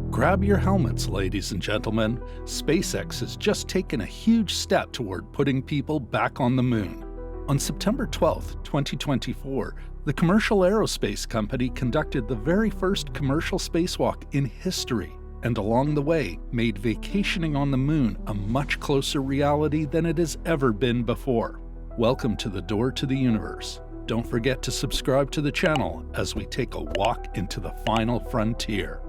Grab your helmets, ladies and gentlemen. SpaceX has just taken a huge step toward putting people back on the moon. On September 12, 2024, the commercial aerospace company conducted the very first commercial spacewalk in history, and along the way made vacationing on the moon a much closer reality than it has ever been before. Welcome to the door to the universe. Don't forget to subscribe to the channel as we take a walk into the final frontier.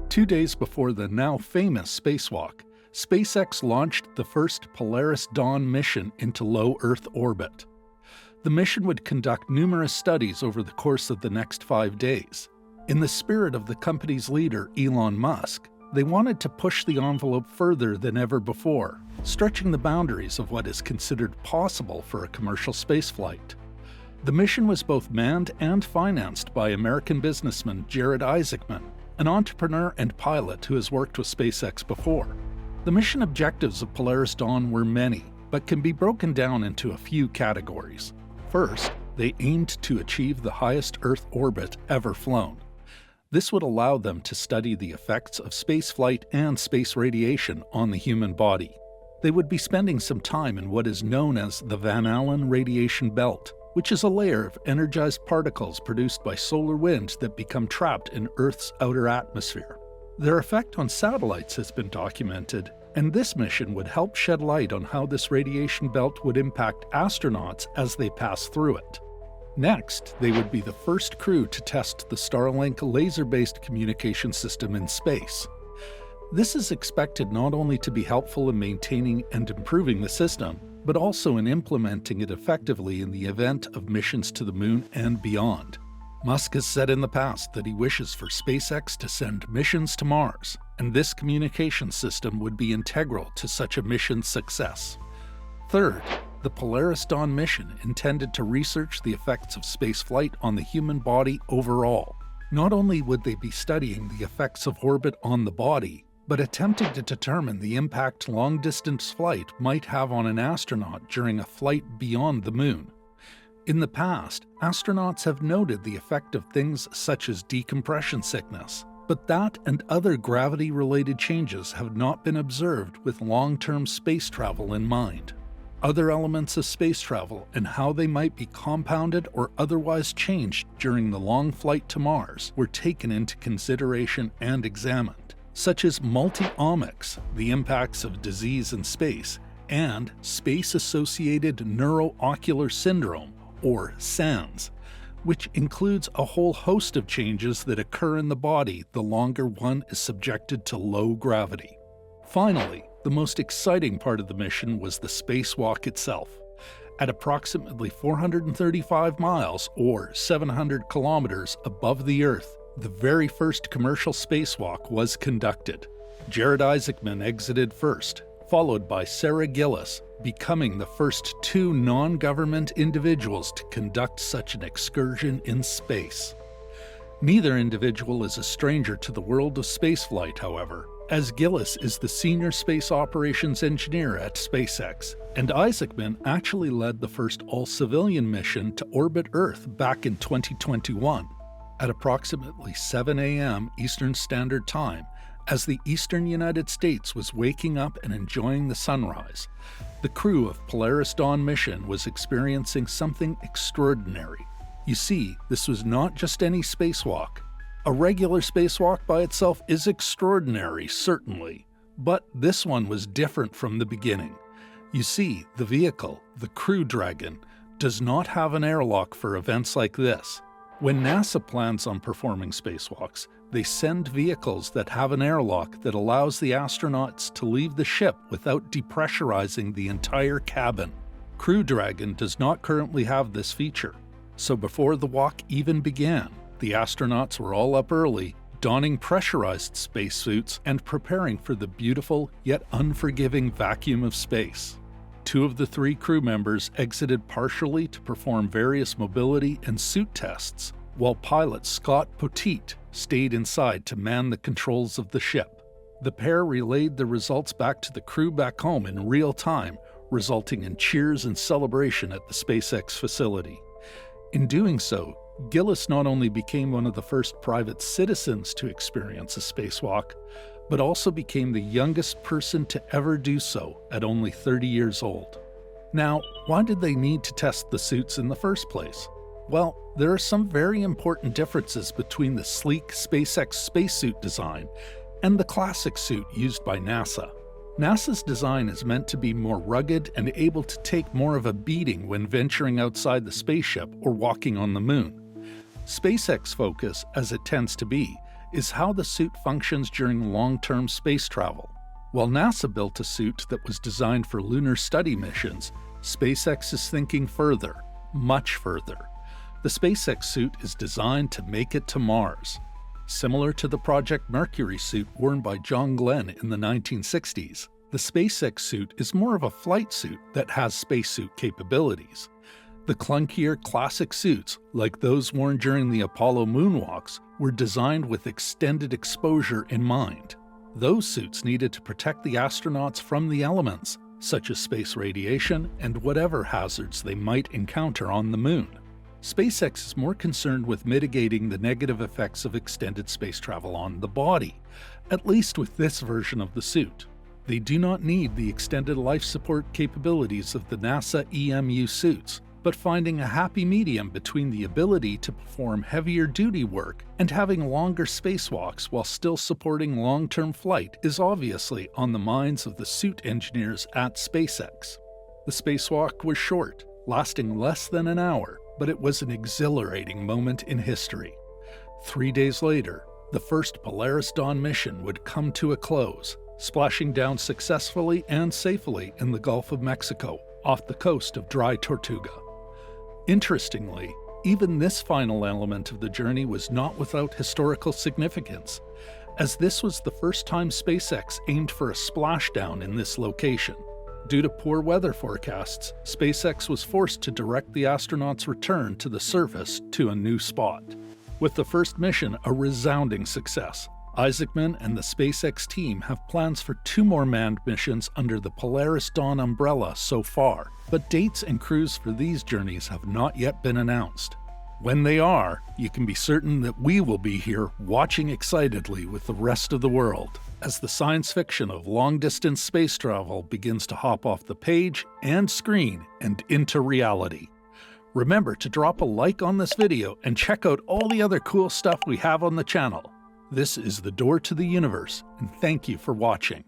2 days before the now famous spacewalk, SpaceX launched the first Polaris Dawn mission into low Earth orbit. The mission would conduct numerous studies over the course of the next 5 days. In the spirit of the company's leader, Elon Musk, they wanted to push the envelope further than ever before, stretching the boundaries of what is considered possible for a commercial spaceflight. The mission was both manned and financed by American businessman Jared Isaacman, an entrepreneur and pilot who has worked with SpaceX before. The mission objectives of Polaris Dawn were many, but can be broken down into a few categories. First, they aimed to achieve the highest Earth orbit ever flown. This would allow them to study the effects of spaceflight and space radiation on the human body. They would be spending some time in what is known as the Van Allen radiation belt, which is a layer of energized particles produced by solar winds that become trapped in Earth's outer atmosphere. Their effect on satellites has been documented, and this mission would help shed light on how this radiation belt would impact astronauts as they pass through it. Next, they would be the first crew to test the Starlink laser-based communication system in space. This is expected not only to be helpful in maintaining and improving the system, but also in implementing it effectively in the event of missions to the moon and beyond. Musk has said in the past that he wishes for SpaceX to send missions to Mars, and this communication system would be integral to such a mission's success. Third, the Polaris Dawn mission intended to research the effects of spaceflight on the human body overall. Not only would they be studying the effects of orbit on the body, but attempting to determine the impact long-distance flight might have on an astronaut during a flight beyond the moon. In the past, astronauts have noted the effect of things such as decompression sickness, but that and other gravity-related changes have not been observed with long-term space travel in mind. Other elements of space travel and how they might be compounded or otherwise changed during the long flight to Mars were taken into consideration and examined, such as multi-omics, the impacts of disease in space, and space-associated neuroocular syndrome, or SANS, which includes a whole host of changes that occur in the body the longer one is subjected to low gravity. Finally, the most exciting part of the mission was the spacewalk itself. At approximately 435 miles, or 700 kilometers above the Earth, the very first commercial spacewalk was conducted. Jared Isaacman exited first, followed by Sarah Gillis, becoming the first 2 non-government individuals to conduct such an excursion in space. Neither individual is a stranger to the world of spaceflight, however, as Gillis is the senior space operations engineer at SpaceX, and Isaacman actually led the first all-civilian mission to orbit Earth back in 2021. At approximately 7 a.m. Eastern Standard Time, as the eastern United States was waking up and enjoying the sunrise, the crew of Polaris Dawn mission was experiencing something extraordinary. You see, this was not just any spacewalk. A regular spacewalk by itself is extraordinary, certainly, but this one was different from the beginning. You see, the vehicle, the Crew Dragon, does not have an airlock for events like this. When NASA plans on performing spacewalks, they send vehicles that have an airlock that allows the astronauts to leave the ship without depressurizing the entire cabin. Crew Dragon does not currently have this feature, so before the walk even began, the astronauts were all up early, donning pressurized spacesuits and preparing for the beautiful yet unforgiving vacuum of space. 2 of the 3 crew members exited partially to perform various mobility and suit tests, while pilot Scott Poteet stayed inside to man the controls of the ship. The pair relayed the results back to the crew back home in real time, resulting in cheers and celebration at the SpaceX facility. In doing so, Gillis not only became one of the first private citizens to experience a spacewalk, but also became the youngest person to ever do so at only 30 years old. Now, why did they need to test the suits in the first place? Well, there are some very important differences between the sleek SpaceX spacesuit design and the classic suit used by NASA. NASA's design is meant to be more rugged and able to take more of a beating when venturing outside the spaceship or walking on the moon. SpaceX's focus, as it tends to be, is how the suit functions during long-term space travel. While NASA built a suit that was designed for lunar study missions, SpaceX is thinking further, much further. The SpaceX suit is designed to make it to Mars. Similar to the Project Mercury suit worn by John Glenn in the 1960s, the SpaceX suit is more of a flight suit that has spacesuit capabilities. The clunkier classic suits, like those worn during the Apollo moonwalks, were designed with extended exposure in mind. Those suits needed to protect the astronauts from the elements, such as space radiation and whatever hazards they might encounter on the moon. SpaceX is more concerned with mitigating the negative effects of extended space travel on the body, at least with this version of the suit. They do not need the extended life support capabilities of the NASA EMU suits, but finding a happy medium between the ability to perform heavier duty work and having longer spacewalks while still supporting long-term flight is obviously on the minds of the suit engineers at SpaceX. The spacewalk was short, lasting less than an hour, but it was an exhilarating moment in history. 3 days later, the first Polaris Dawn mission would come to a close, splashing down successfully and safely in the Gulf of Mexico, off the coast of Dry Tortuga. Interestingly, even this final element of the journey was not without historical significance, as this was the first time SpaceX aimed for a splashdown in this location. Due to poor weather forecasts, SpaceX was forced to direct the astronauts' return to the surface to a new spot. With the first mission a resounding success, Isaacman and the SpaceX team have plans for 2 more manned missions under the Polaris Dawn umbrella so far, but dates and crews for these journeys have not yet been announced. When they are, you can be certain that we will be here watching excitedly with the rest of the world, as the science fiction of long-distance space travel begins to hop off the page and screen and into reality. Remember to drop a like on this video and check out all the other cool stuff we have on the channel. This is the door to the universe, and thank you for watching.